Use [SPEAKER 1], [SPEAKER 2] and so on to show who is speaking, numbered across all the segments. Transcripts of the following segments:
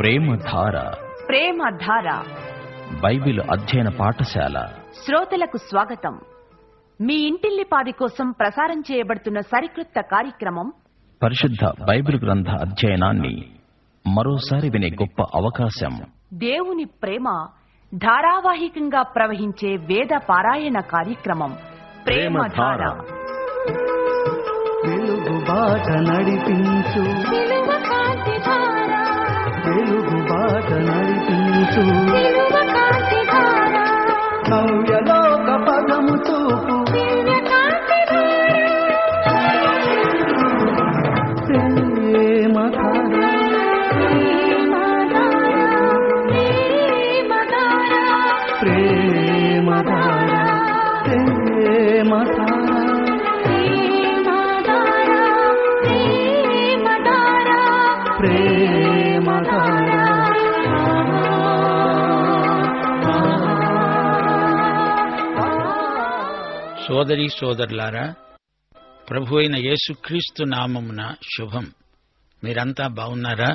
[SPEAKER 1] ప్రేమధార.
[SPEAKER 2] ప్రేమధార
[SPEAKER 1] Bible అధ్యయన పాఠశాల
[SPEAKER 2] శ్రోతలకు స్వాగతం. మీ ఇంటిల్లిపాది కోసం ప్రసారం చేయబడుతున్న సరికొత్త కార్యక్రమం
[SPEAKER 1] పరిశుద్ధ బైబిల్ గ్రంథ అధ్యయనాన్ని మరోసారి వినే గొప్ప అవకాశం.
[SPEAKER 2] దేవుని ప్రేమ ధారావాహికంగా ప్రవహించే వేద పారాయణ కార్యక్రమం ప్రేమధార.
[SPEAKER 3] వెలుగు బాట నడిపించు, వెలుగు బాట నడిపించు, నవ్యలోక పదము చూపు, ప్రేమధార, ప్రేమధార, ప్రేమధార.
[SPEAKER 4] సోదరీ సోదరులారా, ప్రభు అయిన యేసుక్రీస్తు నామమున శుభం. మీరంతా బాగున్నారా?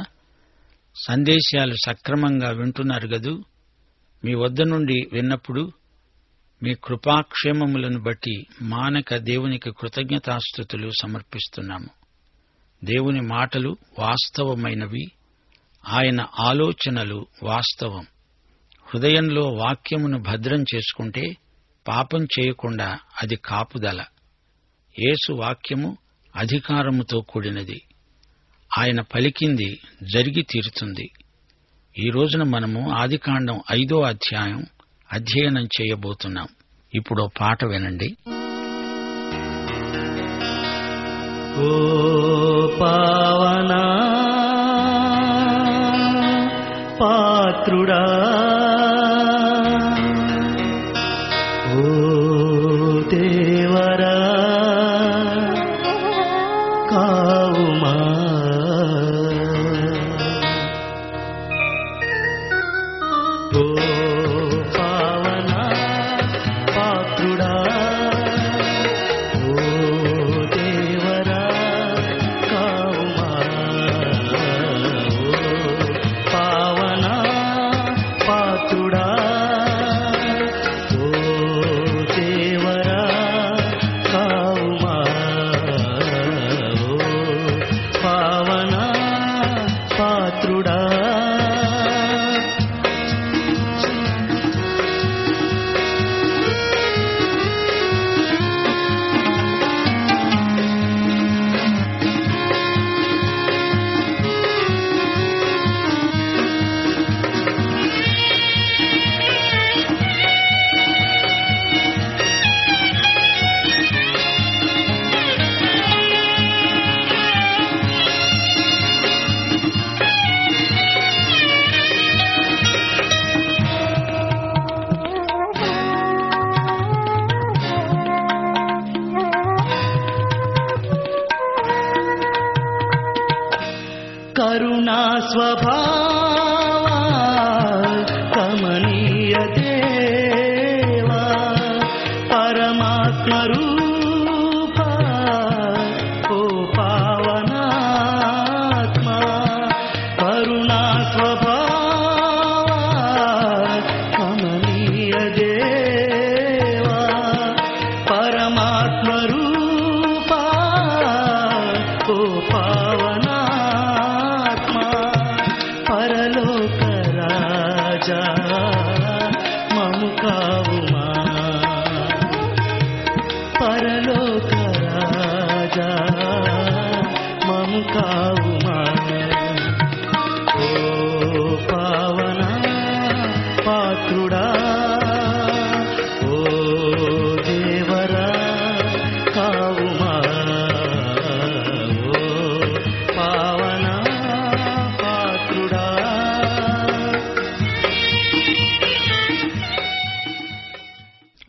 [SPEAKER 4] సందేశాలు సక్రమంగా వింటున్నారు గదూ? మీ వద్ద నుండి విన్నప్పుడు మీ కృపాక్షేమములను బట్టి మానక దేవునికి కృతజ్ఞతాస్తుతులు సమర్పిస్తున్నాము. దేవుని మాటలు వాస్తవమైనవి, ఆయన ఆలోచనలు వాస్తవం. హృదయంలో వాక్యమును భద్రం చేసుకుంటే పాపం చేయకుండా అది కాపుదల. యేసు వాక్యము అధికారముతో కూడినది. ఆయన పలికింది జరిగి తీరుతుంది. ఈ రోజున మనము ఆదికాండం 5వ అధ్యాయం అధ్యయనం చేయబోతున్నాం. ఇప్పుడు పాట వినండి.
[SPEAKER 3] ఓ పావనా పాత్రుడా, ఓ దేవరా కావుమా, ఓ పావనా పాత్రుడా, ఓ దేవరా కావుమా, ఓ పావనా పాత్రుడా, ఓ దేవరా కావుమా, ఓ పావనా పాత్రుడా. కరుణా స్వభావా కమనీయ దేవా, పరమాత్మ రూపా, ఓ పావనాత్మ. కరుణా స్వభావా కమనీయ దేవా, పరమాత్మ రూపా, ఓ పావనా, పరలోక రాజా మము కావుమా, పరలోక రాజా మము కావుమా, ఓ పావనా పాత్రుడా, ఓ దేవరా కావుమా, ఓ పావనా పాత్రుడా.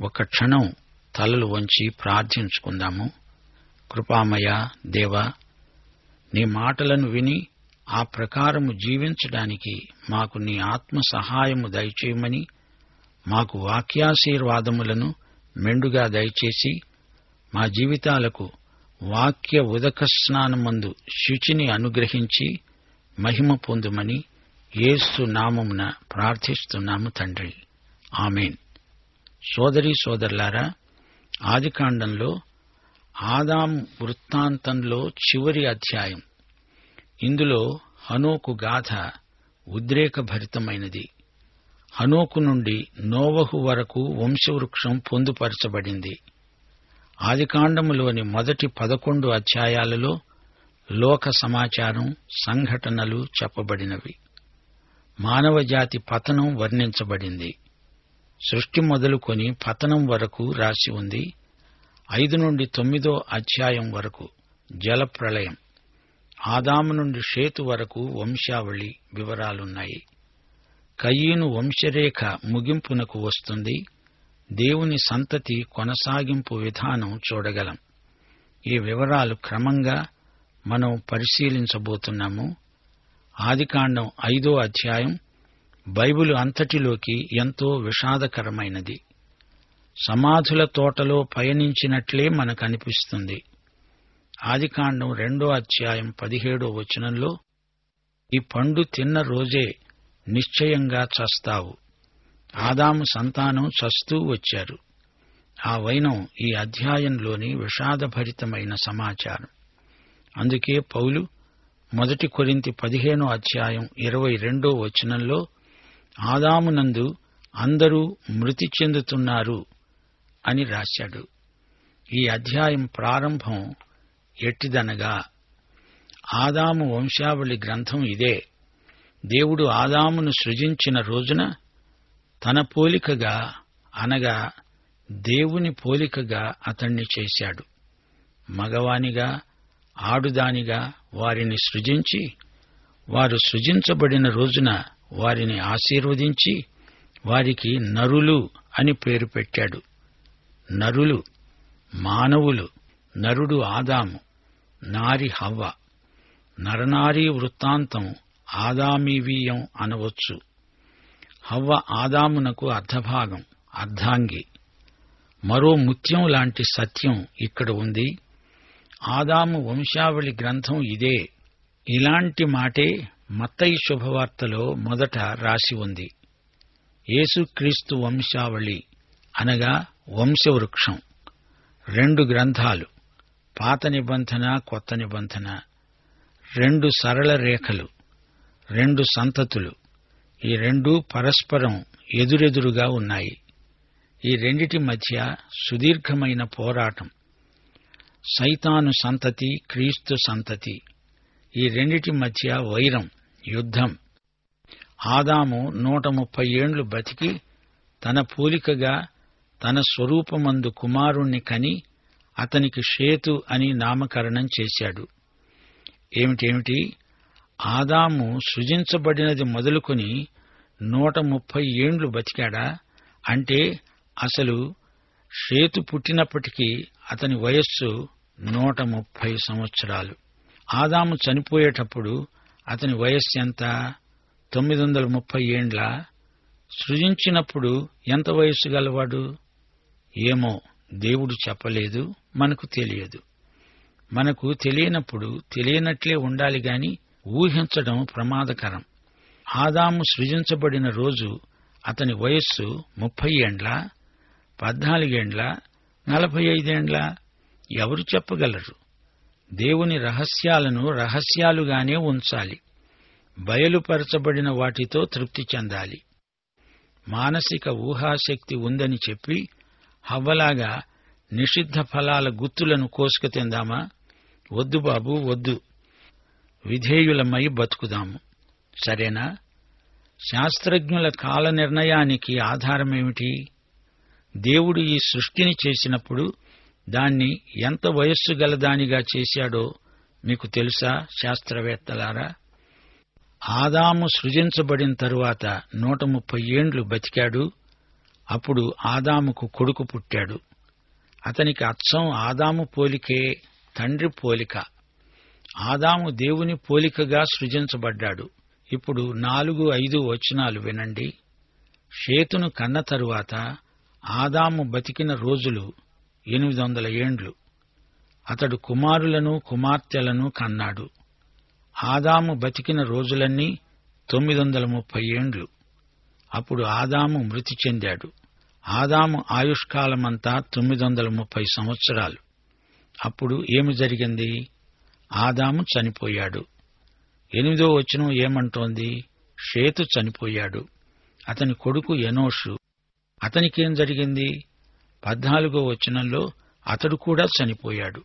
[SPEAKER 4] ఒక క్షణం తలలు వంచి ప్రార్థించుకుందాము. కృపామయ దేవా, నీ మాటలను విని ఆ ప్రకారము జీవించడానికి మాకు నీ ఆత్మ సహాయము దయచేయమని, మాకు వాక్యాశీర్వాదములను మెండుగా దయచేసి మా జీవితాలకు వాక్య ఉదక స్నానమందు శుచిని అనుగ్రహించి మహిమ పొందుమని యేసు నామమున ప్రార్థిస్తున్నాము తండ్రి, ఆమేన్. సోదరీ సోదరులారా, ఆదికాండంలో ఆదాము వృత్తాంతంలో చివరి అధ్యాయం. ఇందులో హనోకు గాథ ఉద్రేకభరితమైనది. హనోకు నుండి నోవహు వరకు వంశవృక్షం పొందుపరచబడింది. ఆదికాండములోని మొదటి 11 అధ్యాయాలలో లోక సమాచారం, సంఘటనలు చెప్పబడినవి. మానవజాతి పతనం వర్ణించబడింది. సృష్టి మొదలుకొని పతనం వరకు రాసి ఉంది. 5 నుండి 9 అధ్యాయం వరకు జలప్రళయం, ఆదాము నుండి షేతు వరకు వంశావళి వివరాలున్నాయి. కయీను వంశరేఖ ముగింపునకు వస్తుంది. దేవుని సంతతి కొనసాగింపు విధానం చూడగలం. ఈ వివరాలు క్రమంగా మనం పరిశీలించబోతున్నాము. ఆదికాండం 5వ అధ్యాయం బైబిలు అంతటిలోకి ఎంతో విషాదకరమైనది. సమాధుల తోటలో పయనించినట్లే మనకనిపిస్తుంది. ఆదికాండం 2వ అధ్యాయం 17వ వచనంలో, ఈ పండు తిన్న రోజే నిశ్చయంగా చస్తావు. ఆదాము సంతానం చస్తూ వచ్చారు. ఆ వైనం ఈ అధ్యాయంలోని విషాదభరితమైన సమాచారం. అందుకే పౌలు 1 కొరింథీ 15వ అధ్యాయం 22వ వచనంలో, ఆదామునందు అందరూ మృతి చెందుతున్నారు అని రాశాడు. ఈ అధ్యాయం ప్రారంభం ఎట్టిదనగా, ఆదాము వంశావళి గ్రంథం ఇదే. దేవుడు ఆదామును సృజించిన రోజున తన పోలికగా, అనగా దేవుని పోలికగా అతణ్ణి చేశాడు. మగవానిగా, ఆడుదానిగా వారిని సృజించి, వారు సృజించబడిన రోజున వారిని ఆశీర్వదించి వారికి నరులు అని పేరు పెట్టాడు. నరులు, మానవులు. నరుడు ఆదాము, నారి హవ్వ. నరనారీ వృత్తాంతం ఆదామీవీయం అనవచ్చు. హవ్వ ఆదామునకు అర్ధభాగం, అర్ధాంగి. మరో ముత్యం లాంటి సత్యం ఇక్కడ ఉంది. ఆదాము వంశావళి గ్రంథం ఇదే. ఇలాంటి మాటే మత్తయి శుభవార్తలో మొదట రాసి ఉంది. యేసుక్రీస్తు వంశావళి అనగా వంశవృక్షం. 2 గ్రంథాలు, పాత నిబంధన, కొత్త నిబంధన. 2 సరళ రేఖలు, 2 సంతతులు. ఈ 2 పరస్పరం ఎదురెదురుగా ఉన్నాయి. ఈ రెండిటి మధ్య సుదీర్ఘమైన పోరాటం. సైతాను సంతతి, క్రీస్తు సంతతి. ఈ రెండిటి మధ్య వైరం, యుద్ధం. ఆదాము 130 ఏండ్లు బతికి తన పోలికగా, తన స్వరూపమందు కుమారుణ్ణి కని అతనికి షేతు అని నామకరణం చేశాడు. ఏమిటేమిటి? ఆదాము సృజించబడినది మొదలుకొని 130 ఏండ్లు బతికాడా? అంటే అసలు షేతు పుట్టినప్పటికీ అతని వయస్సు 130 సంవత్సరాలు. ఆదాము చనిపోయేటప్పుడు అతని వయస్సు ఎంత? 930 ఏండ్ల. సృజించినప్పుడు ఎంత వయస్సు గలవాడు? ఏమో, దేవుడు చెప్పలేదు, మనకు తెలియదు. మనకు తెలియనప్పుడు తెలియనట్లే ఉండాలి గాని ఊహించడం ప్రమాదకరం. ఆదాము సృజించబడిన రోజు అతని వయస్సు 30 ఏండ్ల, 14 ఏండ్ల, 45 ఏండ్ల? ఎవరు చెప్పగలరు? దేవుని రహస్యాలను రహస్యాలుగానే ఉంచాలి. బయలుపరచబడిన వాటితో తృప్తి చెందాలి. మానసిక ఊహాశక్తి ఉందని చెప్పి హవ్వలాగా నిషిద్ధ ఫలాల గుత్తులను కోసుక తిందామా? వద్దు బాబు, వద్దు. విధేయులమై బతుకుదాము. సరేనా? శాస్త్రజ్ఞుల కాల నిర్ణయానికి ఆధారమేమిటి? దేవుడు ఈ సృష్టిని చేసినప్పుడు దాన్ని ఎంత వయస్సు గలదానిగా చేశాడో మీకు తెలుసా శాస్త్రవేత్తలారా? ఆదాము సృజించబడిన తరువాత 130 ఏండ్లు బతికాడు. అప్పుడు ఆదాముకు కొడుకు పుట్టాడు. అతనికి అచ్చం ఆదాము పోలికే, తండ్రి పోలిక. ఆదాము దేవుని పోలికగా సృజించబడ్డాడు. ఇప్పుడు 4-5 వచనాలు వినండి. షేతును కన్న తరువాత ఆదాము బతికిన రోజులు 800 ఏండ్లు. అతడు కుమారులను కుమార్తెలను కన్నాడు. ఆదాము బతికిన రోజులన్నీ 930 ఏండ్లు. అప్పుడు ఆదాము మృతి చెందాడు. ఆదాము ఆయుష్కాలమంతా 930 సంవత్సరాలు. అప్పుడు ఏమి జరిగింది? ఆదాము చనిపోయాడు. 8వ వచనం ఏమంటోంది? షేతు చనిపోయాడు. అతని కొడుకు ఎనోషు. అతనికేం జరిగింది? 14వ వచనంలో అతడు కూడా చనిపోయాడు.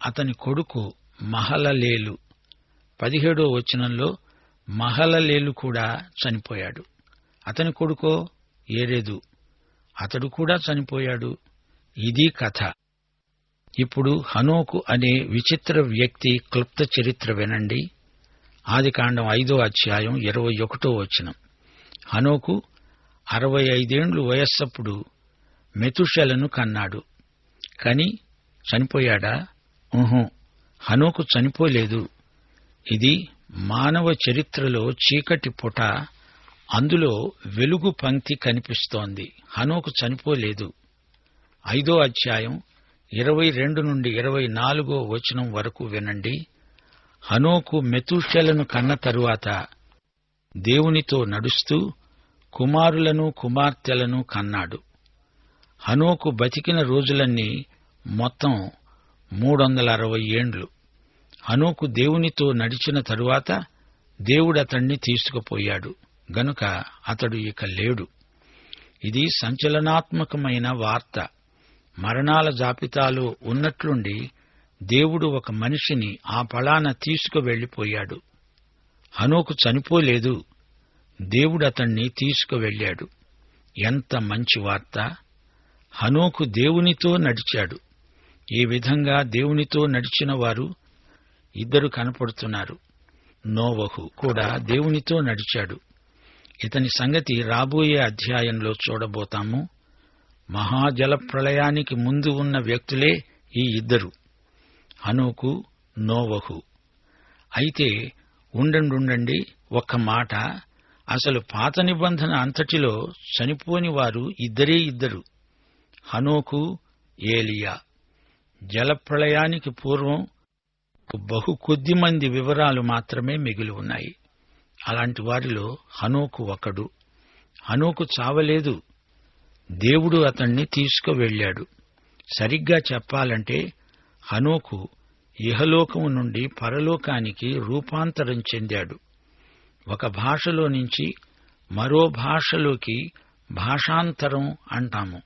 [SPEAKER 4] అతని కొడుకు మహలలేలు. 17వ వచనంలో మహలలేలు కూడా చనిపోయాడు. అతని కొడుకో ఏరెదు. అతడు కూడా చనిపోయాడు. ఇది కథ. ఇప్పుడు హనోకు అనే విచిత్ర వ్యక్తి క్లుప్త చరిత్ర వినండి. ఆదికాండం 5వ అధ్యాయం 21వ వచనం. హనోకు 65 ఏండ్లు వయస్సప్పుడు మెతుషెలను కన్నాడు. కని చనిపోయాడా? హనోకు చనిపోలేదు. ఇది మానవ చరిత్రలో చీకటి పుట. అందులో వెలుగు పంక్తి కనిపిస్తోంది. హనోకు చనిపోలేదు. 5వ అధ్యాయం 22 నుండి 24వ వచనం వరకు వినండి. హనోకు మెతూషెలను కన్న తరువాత దేవునితో నడుస్తూ కుమారులను కుమార్తెలను కన్నాడు. హనోకు బతికిన రోజులన్నీ మొత్తం 360 ఏండ్లు. హనోకు దేవునితో నడిచిన తరువాత దేవుడతణ్ణి తీసుకుపోయాడు గనుక అతడు ఇక లేడు. ఇది సంచలనాత్మకమైన వార్త. మరణాల జాబితాలో ఉన్నట్లుండి దేవుడు ఒక మనిషిని ఆ పళాన తీసుకువెళ్లిపోయాడు. హనోకు చనిపోలేదు. దేవుడతణ్ణి తీసుకువెళ్లాడు. ఎంత మంచి వార్త! హనోకు దేవునితో నడిచాడు. ఈ విధంగా దేవునితో నడిచిన వారు 2 కనపడుతున్నారు. నోవహు కూడా దేవునితో నడిచాడు. ఇతని సంగతి రాబోయే అధ్యాయంలో చూడబోతాము. మహాజల ప్రళయానికి ముందు ఉన్న వ్యక్తులే ఈ 2, హనోకు, నోవహు. అయితే ఉండండి ఒక్క మాట. అసలు పాత నిబంధన అంతటిలో చనిపోని వారు 2 హనోకు, ఏలియా. జలప్రళయానికి పూర్వం బహు కొద్ది మంది వివరాలు మాత్రమే మిగిలి ఉన్నాయి. అలాంటి వారిలో హనోకు ఒకడు. హనోకు చావలేదు. దేవుడు అతణ్ణి తీసుకువెళ్లాడు. సరిగ్గా చెప్పాలంటే హనోకు ఇహలోకము నుండి పరలోకానికి రూపాంతరం చెందాడు. ఒక భాషలో నుంచి మరో భాషలోకి భాషాంతరం అంటాము.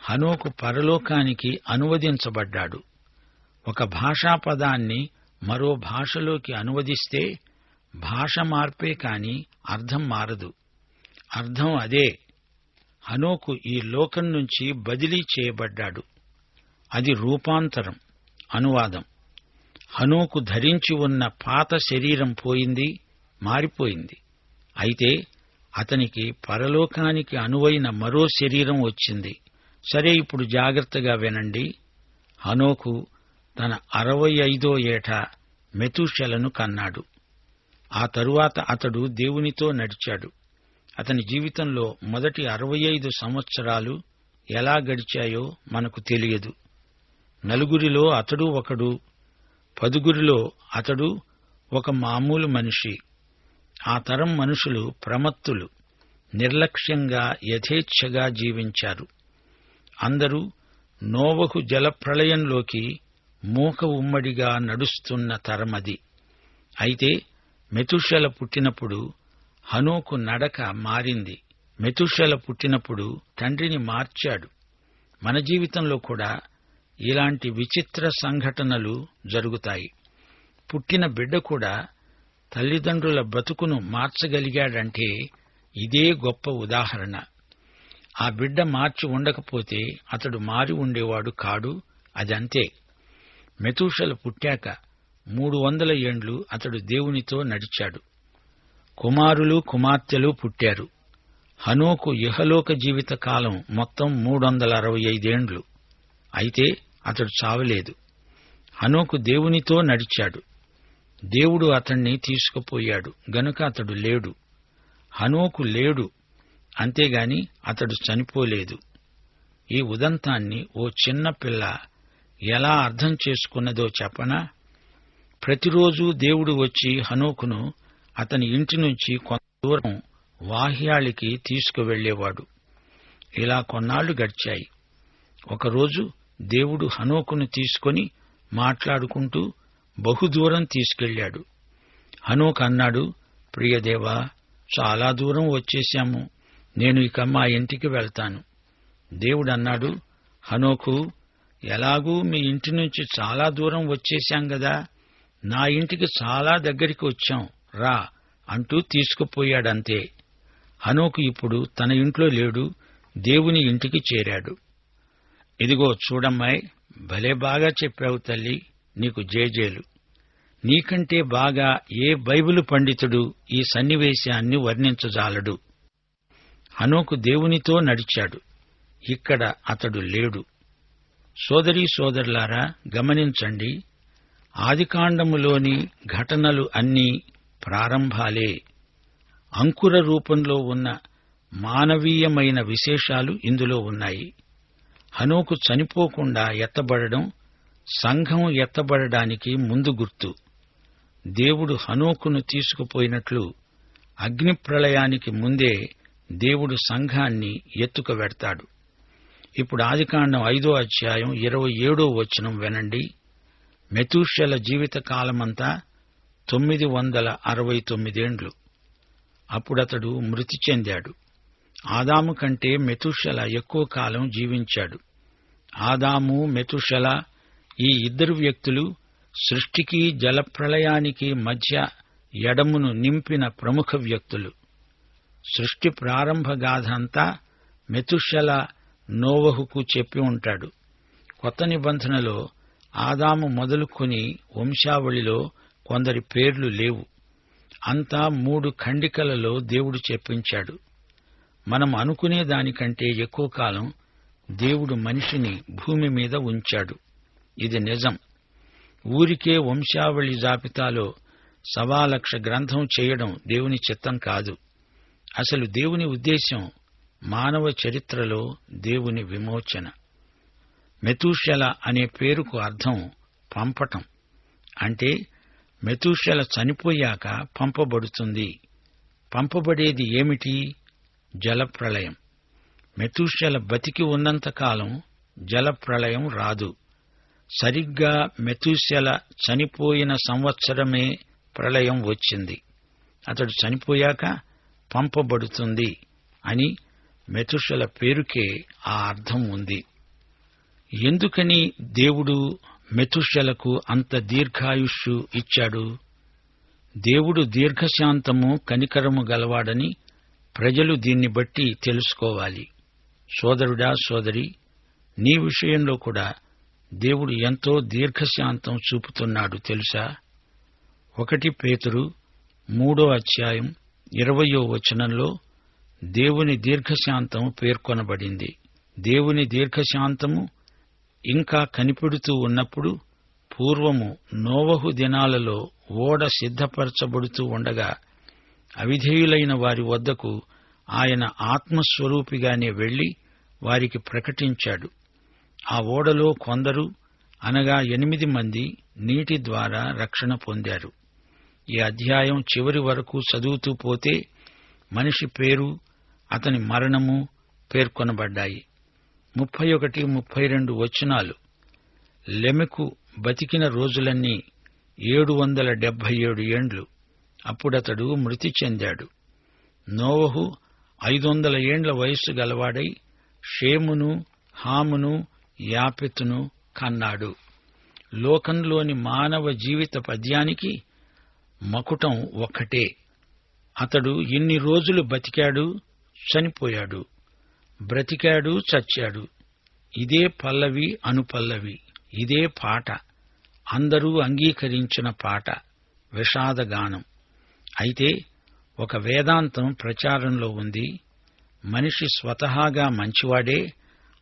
[SPEAKER 4] హనోకు పరలోకానికి అనువదించబడ్డాడు. ఒక భాషా పదాన్ని మరో భాషలోకి అనువదిస్తే భాష మార్పే కాని అర్థం మారదు. అర్థం అదే. హనోకు ఈ లోకం నుంచి బదిలీ చేయబడ్డాడు. అది రూపాంతరం, అనువాదం. హనోకు ధరించి ఉన్న పాత శరీరం పోయింది, మారిపోయింది. అయితే అతనికి పరలోకానికి అనువైన మరో శరీరం వచ్చింది. సరే, ఇప్పుడు జాగ్రత్తగా వినండి. హనోకు తన 65వ ఏట మెతూషెలను కన్నాడు. ఆ తరువాత అతడు దేవునితో నడిచాడు. అతని జీవితంలో మొదటి 65 సంవత్సరాలు ఎలా గడిచాయో మనకు తెలియదు. 4 అతడు ఒకడు, 10 అతడు ఒక మామూలు మనిషి. ఆ తరం మనుషులు ప్రమత్తులు, నిర్లక్ష్యంగా యథేచ్ఛగా జీవించారు. అందరూ నోవహు జలప్రళయంలోకి మూక ఉమ్మడిగా నడుస్తున్న తరమది. అయితే మెతూషెల పుట్టినప్పుడు హనోకు నడక మారింది. మెతూషెల పుట్టినప్పుడు తండ్రిని మార్చాడు. మన జీవితంలో కూడా ఇలాంటి విచిత్ర సంఘటనలు జరుగుతాయి. పుట్టిన బిడ్డ కూడా తల్లిదండ్రుల బ్రతుకును మార్చగలిగాడంటే ఇదే గొప్ప ఉదాహరణ. ఆ బిడ్డ మార్చి ఉండకపోతే అతడు మారి ఉండేవాడు కాడు. అదంతే. మెతూషెల పుట్టాక 300 ఏండ్లు అతడు దేవునితో నడిచాడు. కుమారులు కుమార్తెలు పుట్టారు. హనోకు ఇహలోక జీవిత కాలం మొత్తం 365 ఏండ్లు. అయితే అతడు చావలేదు. హనోకు దేవునితో నడిచాడు. దేవుడు అతణ్ణి తీసుకుపోయాడు గనుక అతడు లేడు. హనోకు లేడు, అంతేగాని అతడు చనిపోలేదు. ఈ ఉదంతాన్ని ఓ చిన్న పిల్ల ఎలా అర్థం చేసుకున్నదో చెప్పనా? ప్రతిరోజూ దేవుడు వచ్చి హనోకును అతని ఇంటి నుంచి కొంత దూరం వాహ్యాళికి తీసుకువెళ్లేవాడు. ఇలా కొన్నాళ్లు గడిచాయి. ఒకరోజు దేవుడు హనోకును తీసుకొని మాట్లాడుకుంటూ బహుదూరం తీసుకెళ్లాడు. హనోకు అన్నాడు, ప్రియదేవా, చాలా దూరం వచ్చేశాము, నేను ఇక మా ఇంటికి వెళ్తాను. దేవుడన్నాడు, హనోకు, ఎలాగూ మీ ఇంటి నుంచి చాలా దూరం వచ్చేశాం గదా, నా ఇంటికి చాలా దగ్గరికి వచ్చాం, రా అంటూ తీసుకుపోయాడంతే. హనోకు ఇప్పుడు తన ఇంట్లో లేడు, దేవుని ఇంటికి చేరాడు. ఇదిగో చూడమ్మాయ్, భలే బాగా చెప్పావు తల్లి, నీకు జేజేలు. నీకంటే బాగా ఏ బైబిలు పండితుడు ఈ సన్నివేశాన్ని వర్ణించజాలడు. హనోకు దేవునితో నడిచాడు, ఇక్కడ అతడు లేడు. సోదరీ సోదరులారా, గమనించండి, ఆదికాండములోని ఘటనలు అన్నీ ప్రారంభాలే. అంకుర రూపంలో ఉన్న మానవీయమైన విశేషాలు ఇందులో ఉన్నాయి. హనోకు చనిపోకుండా ఎత్తబడడం సంఘం ఎత్తబడడానికి ముందు గుర్తు. దేవుడు హనోకును తీసుకుపోయినట్లు అగ్నిప్రళయానికి ముందే దేవుడు సంఘాన్ని ఎత్తుకువెడతాడు. ఇప్పుడు ఆదికాండం 5వ అధ్యాయం 27వ వచనం వినండి. మెతూషెల జీవితకాలమంతా 969 ఏండ్లు. అప్పుడతడు మృతి చెందాడు. ఆదాము కంటే మెతూషెల ఎక్కువ కాలం జీవించాడు. ఆదాము, మెతూషెల ఈ ఇద్దరు వ్యక్తులు సృష్టికి జలప్రళయానికి మధ్య ఎడమును నింపిన ప్రముఖ వ్యక్తులు. సృష్టి ప్రారంభ గాథ అంతా మెతూషెల నోవహుకు చెప్పి ఉంటాడు. కొత్త నిబంధనలో ఆదాము మొదలుకొని వంశావళిలో కొందరి పేర్లు లేవు. అంతా 3 ఖండికలలో దేవుడు చెప్పించాడు. మనం అనుకునే దానికంటే ఎక్కువ కాలం దేవుడు మనిషిని భూమి మీద ఉంచాడు. ఇది నిజం. ఊరికే వంశావళి జాబితాలో 1,00,000 గ్రంథం చేయడం దేవుని చిత్తం కాదు. అసలు దేవుని ఉద్దేశ్యం మానవ చరిత్రలో దేవుని విమోచన. మెతూషెల అనే పేరుకు అర్థం పంపటం. అంటే మెతూషెల చనిపోయాక పంపబడుతుంది. పంపబడేది ఏమిటి? జలప్రళయం. మెతూషెల బతికి ఉన్నంతకాలం జలప్రళయం రాదు. సరిగ్గా మెతూషెల చనిపోయిన సంవత్సరమే ప్రళయం వచ్చింది. అతడు చనిపోయాక పంపబడుతుంది అని మెతూషెల పేరుకే ఆ అర్థం ఉంది. ఎందుకని దేవుడు మెతూషెలకు అంత దీర్ఘాయుష్షు ఇచ్చాడు? దేవుడు దీర్ఘశాంతము కనికరము గలవాడని ప్రజలు దీన్ని బట్టి తెలుసుకోవాలి. సోదరుడా, సోదరి, నీ విషయంలో కూడా దేవుడు ఎంతో దీర్ఘశాంతం చూపుతున్నాడు తెలుసా? 1 పేతురు 3వ అధ్యాయం 20వ వచనంలో దేవుని దీర్ఘశాంతం పేర్కొనబడింది. దేవుని దీర్ఘశాంతము ఇంకా కనిపెడుతూ ఉన్నప్పుడు, పూర్వము నోవహు దినాలలో ఓడ సిద్ధపరచబడుతూ ఉండగా అవిధేయులైన వారి వద్దకు ఆయన ఆత్మస్వరూపిగానే వెళ్లి వారికి ప్రకటించాడు. ఆ ఓడలో కొందరు, అనగా 8 మంది నీటి ద్వారా రక్షణ పొందారు. ఈ అధ్యాయం చివరి వరకు చదువుతూ పోతే మనిషి పేరు, అతని మరణము పేర్కొనబడ్డాయి. 31, 32 వచనాలు. లెమెకు బతికిన రోజులన్నీ 777 ఏండ్లు. అప్పుడతడు మృతి చెందాడు. నోవహు 500 ఏండ్ల వయస్సు గలవాడై షేమును, హామును, యాపెతును కన్నాడు. లోకంలోని మానవ జీవిత పద్యానికి మకుటం ఒక్కటే. అతడు ఇన్ని రోజులు బతికాడు, చనిపోయాడు, బ్రతికాడు, చచ్చాడు. ఇదే పల్లవి, అనుపల్లవి. ఇదే పాట, అందరూ అంగీకరించిన పాట, విషాదగానం. అయితే ఒక వేదాంతం ప్రచారంలో ఉంది. మనిషి స్వతహాగా మంచివాడే,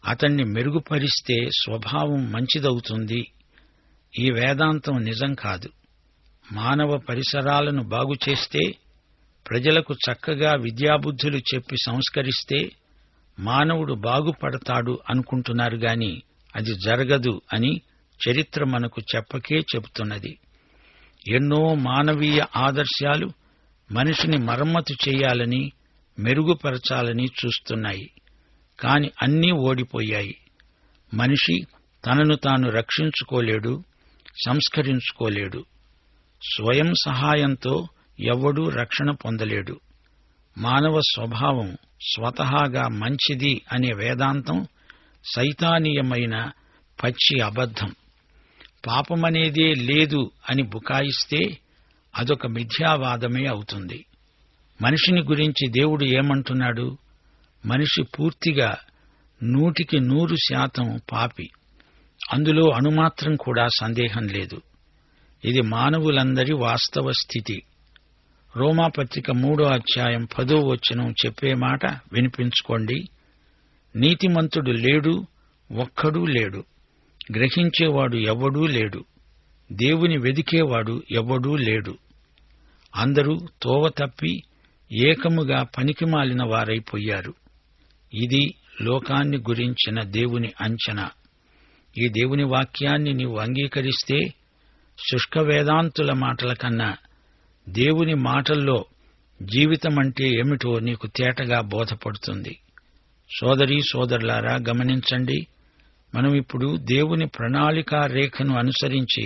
[SPEAKER 4] అతన్ని మెరుగుపరిస్తే స్వభావం మంచిదవుతుంది. ఈ వేదాంతం నిజం కాదు. మానవ పరిసరాలను బాగుచేస్తే, ప్రజలకు చక్కగా విద్యాబుద్ధులు చెప్పి సంస్కరిస్తే మానవుడు బాగుపడతాడు అనుకుంటున్నారు గాని అది జరగదు అని చరిత్ర మనకు చెప్పకే చెబుతున్నది. ఎన్నో మానవీయ ఆదర్శాలు మనిషిని మరమ్మతు చేయాలని, మెరుగుపరచాలని చూస్తున్నాయి. కాని అన్నీ ఓడిపోయాయి. మనిషి తనను తాను రక్షించుకోలేడు, సంస్కరించుకోలేడు. స్వయం సహాయంతో ఎవ్వడూ రక్షణ పొందలేడు. మానవ స్వభావం స్వతహాగా మంచిది అనే వేదాంతం సైతానీయమైన పచ్చి అబద్ధం. పాపమనేదే లేదు అని బుకాయిస్తే అదొక మిథ్యావాదమే అవుతుంది. మనిషిని గురించి దేవుడు ఏమంటున్నాడు? మనిషి పూర్తిగా 100% పాపి. అందులో అణుమాత్రం కూడా సందేహం లేదు. ఇది మానవులందరి వాస్తవ స్థితి. రోమాపత్రిక 3వ అధ్యాయం 10వ వచనం చెప్పే మాట వినిపించుకోండి. నీతిమంతుడు లేడు, ఒక్కడూ లేడు. గ్రహించేవాడు ఎవ్వడూ లేడు. దేవుని వెదికేవాడు ఎవ్వడూ లేడు. అందరూ తోవ తప్పి ఏకముగా పనికిమాలిన వారైపోయారు. ఇది లోకాన్ని గురించిన దేవుని అంచనా. ఈ దేవుని వాక్యాన్ని నీవు అంగీకరిస్తే శుష్క వేదాంతుల మాటల కన్నా దేవుని మాటల్లో జీవితమంటే ఏమిటో నీకు తేటగా బోధపడుతుంది. సోదరీ సోదరులారా, గమనించండి. మనం ఇప్పుడు దేవుని ప్రణాళికా రేఖను అనుసరించి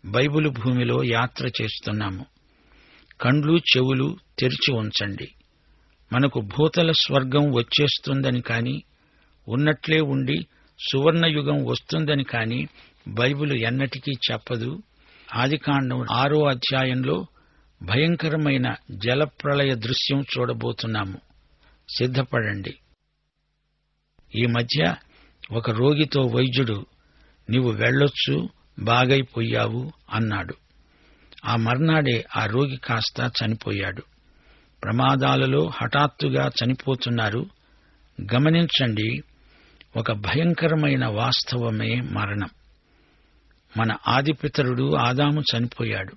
[SPEAKER 4] బైబిలు భూమిలో యాత్ర చేస్తున్నాము. కండ్లు చెవులు తెరిచి ఉంచండి. మనకు భూతల స్వర్గం వచ్చేస్తుందని కాని, ఉన్నట్లే ఉండి సువర్ణయుగం వస్తుందని కాని బైబిలు ఎన్నటికీ చెప్పదు. ఆదికాండం 6వ అధ్యాయంలో భయంకరమైన జలప్రళయ దృశ్యం చూడబోతున్నాము. సిద్ధపడండి. ఈ మధ్య ఒక రోగితో వైద్యుడు, నీవు వెళ్ళొచ్చు, బాగైపోయావు అన్నాడు. ఆ మర్నాడే ఆ రోగి కాస్త చనిపోయాడు. ప్రమాదాలలో హఠాత్తుగా చనిపోతున్నారు. గమనించండి, ఒక భయంకరమైన వాస్తవమే మరణం. మన ఆదిపితరుడు ఆదాము చనిపోయాడు.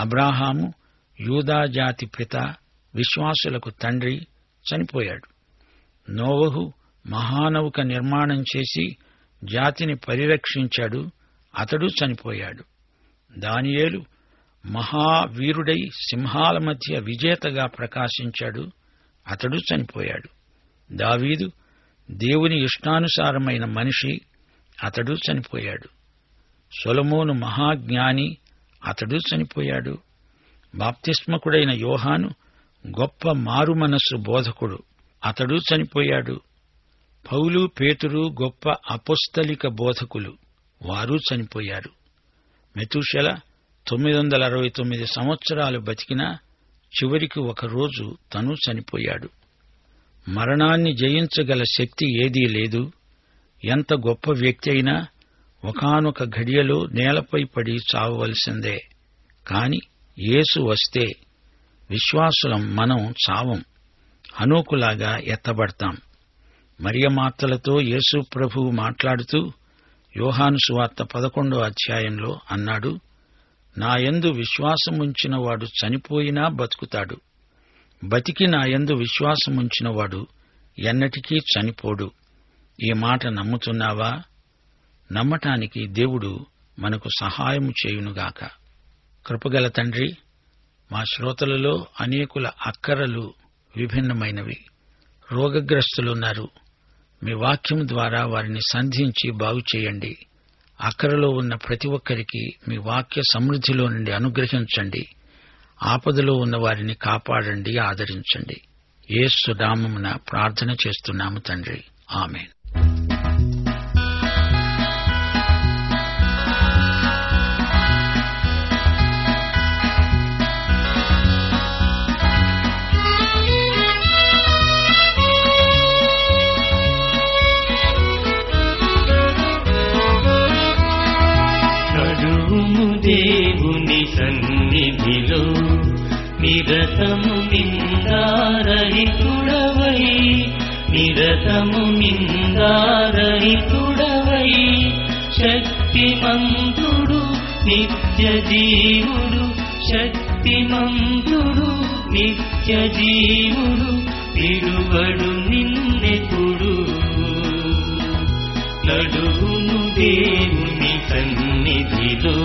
[SPEAKER 4] అబ్రాహాము యూదాజాతి పిత, విశ్వాసులకు తండ్రి, చనిపోయాడు. నోవహు మహానౌక నిర్మాణం చేసి జాతిని పరిరక్షించాడు. అతడు చనిపోయాడు. దానియేలు మహావీరుడై సింహాల మధ్య విజేతగా ప్రకాశించాడు. అతడు చనిపోయాడు. దావీదు దేవుని ఇష్టానుసారమైన మనిషి. అతడు చనిపోయాడు. సొలొమోను మహాజ్ఞాని. అతడు చనిపోయాడు. బాప్తిస్మకుడైన యోహాను గొప్ప మారుమనస్సు బోధకుడు. అతడు చనిపోయాడు. పౌలు, పేతురు గొప్ప అపోస్తలిక బోధకులు. వారు చనిపోయారు. మెతూషెల 969 సంవత్సరాలు బతికినా చివరికి ఒకరోజు తను చనిపోయాడు. మరణాన్ని జయించగల శక్తి ఏదీ లేదు. ఎంత గొప్ప వ్యక్తి అయినా ఒకానొక ఘడియలో నేలపై పడి చావవలసిందే. కాని యేసు వస్తే విశ్వాసులం మనం చావం. హనోకులాగా ఎత్తబడతాం. మరియమాతలతో యేసు ప్రభువు మాట్లాడుతూ యోహాను సువార్త 11వ అధ్యాయంలో అన్నాడు, నాయందు విశ్వాసముంచినవాడు చనిపోయినా బతుకుతాడు. బతికి నాయందు విశ్వాసముంచినవాడు ఎన్నటికీ చనిపోడు. ఈ మాట నమ్ముతున్నావా? నమ్మటానికి దేవుడు మనకు సహాయము చేయునుగాక. కృపగల తండ్రి, మా శ్రోతలలో అనేకుల అక్కరలు విభిన్నమైనవి. రోగగ్రస్తులున్నారు. మీ వాక్యం ద్వారా వారిని సంధించి బాగుచేయండి. అక్కరలో ఉన్న ప్రతి ఒక్కరికి మీ వాక్య సమృద్ధిలో నుండి అనుగ్రహించండి. ఆపదలో ఉన్న వారిని కాపాడండి, ఆదరించండి. యేసు నామమున ప్రార్థన చేస్తున్నాము తండ్రి. ఆమేన్.
[SPEAKER 3] దేవుని సన్నిధిలో నిరతము నిందారహితుడవై, నిరతము నిందారహితుడవై, శక్తిమంతుడు నిత్య జీవుడు, శక్తిమంతుడు నిత్య జీవుడు, విడువడు నిన్నెప్పుడు. నడువును దేవుని సన్నిధిలో.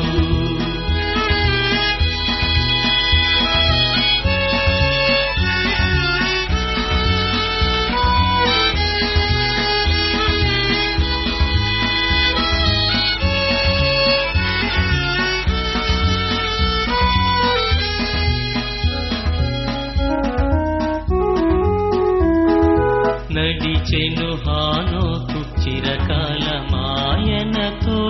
[SPEAKER 3] గడిచెను హానోకు చిరకాల మాయనతో,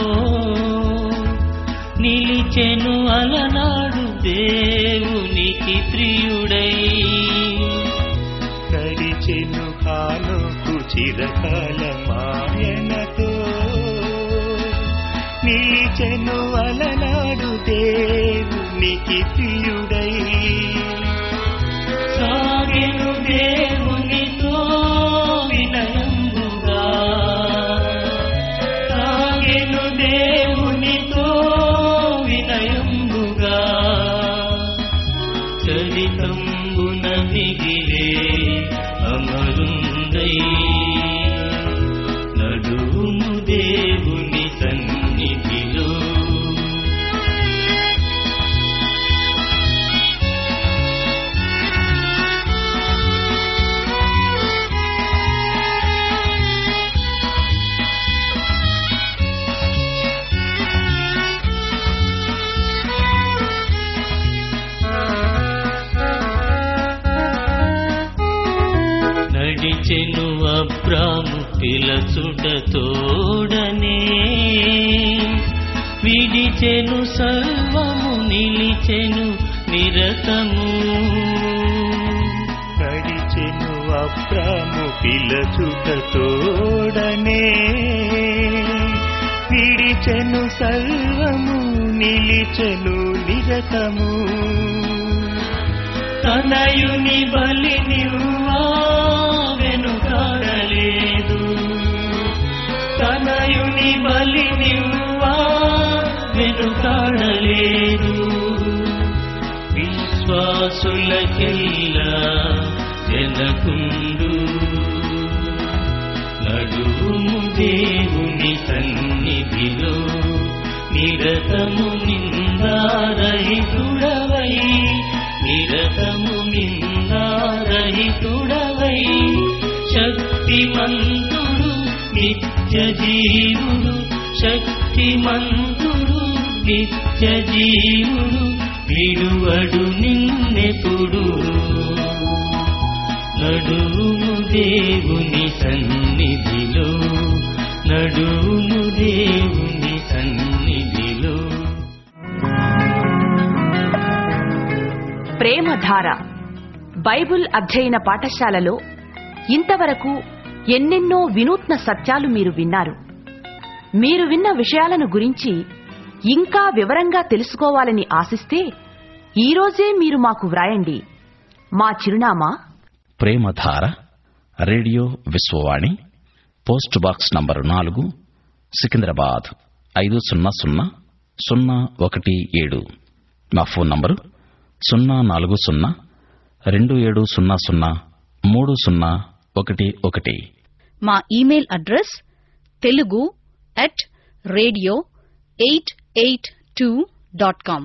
[SPEAKER 3] నిలిచెను అలనాడు దేవునికి ప్రియుడై.
[SPEAKER 5] గడిచెను హానోకు చిరకాల మాయనతో, నిలిచెను అలనాడు దేవునికి ప్రియుడై.
[SPEAKER 3] సాగెను దేవునితో వినయంబుగా, సాగెను దేవునితో వినయంబుగా, చరితంబున మిగిలే అమరుందై. నడుము దేవుని సన్నిధిలో, నడిచెను అబ్రాము పిలచుట తోడనే, విడిచెను సర్వము నిలిచెను నిరతము.
[SPEAKER 5] గడిచెను అబ్రాము పిలచుట తోడనే, విడిచెను సర్వము నిలిచెను నిరతము.
[SPEAKER 3] తనయుని బలినివ్వా వెనుకాడలేదు, తనయుని బలినివ్వా వెనుకాడలేదు. విశ్వాసులకెల్లా జనకుండు, నడుము దేవుని సన్నిధిలో, నిరతము నిందారహితుడవై, నిరతము నిందారహితుడవై. శక్తిమంతుడు నిత్య జీవుడు, శక్తిమంతుడు నిత్య జీవుడు, విడువడు నిన్నెప్పుడు. నడుము దేవుని సన్నిధిలో, నడుము దేవుని సన్నిధిలో.
[SPEAKER 2] ప్రేమధార బైబిల్ అధ్యయన పాఠశాలలో ఇంతవరకు ఎన్నెన్నో వినూత్న సత్యాలు మీరు విన్నారు. మీరు విన్న విషయాలను గురించి ఇంకా వివరంగా తెలుసుకోవాలని ఆశిస్తే ఈరోజే మీరు మాకు వ్రాయండి. మా చిరునామా
[SPEAKER 1] Premadhara, radio Vishwavani, post box number 4, Secunderabad 500017. మా ఫోన్ నంబరు 04027003011.
[SPEAKER 6] మా ఇమెయిల్ అడ్రస్ telugu@radio882.com.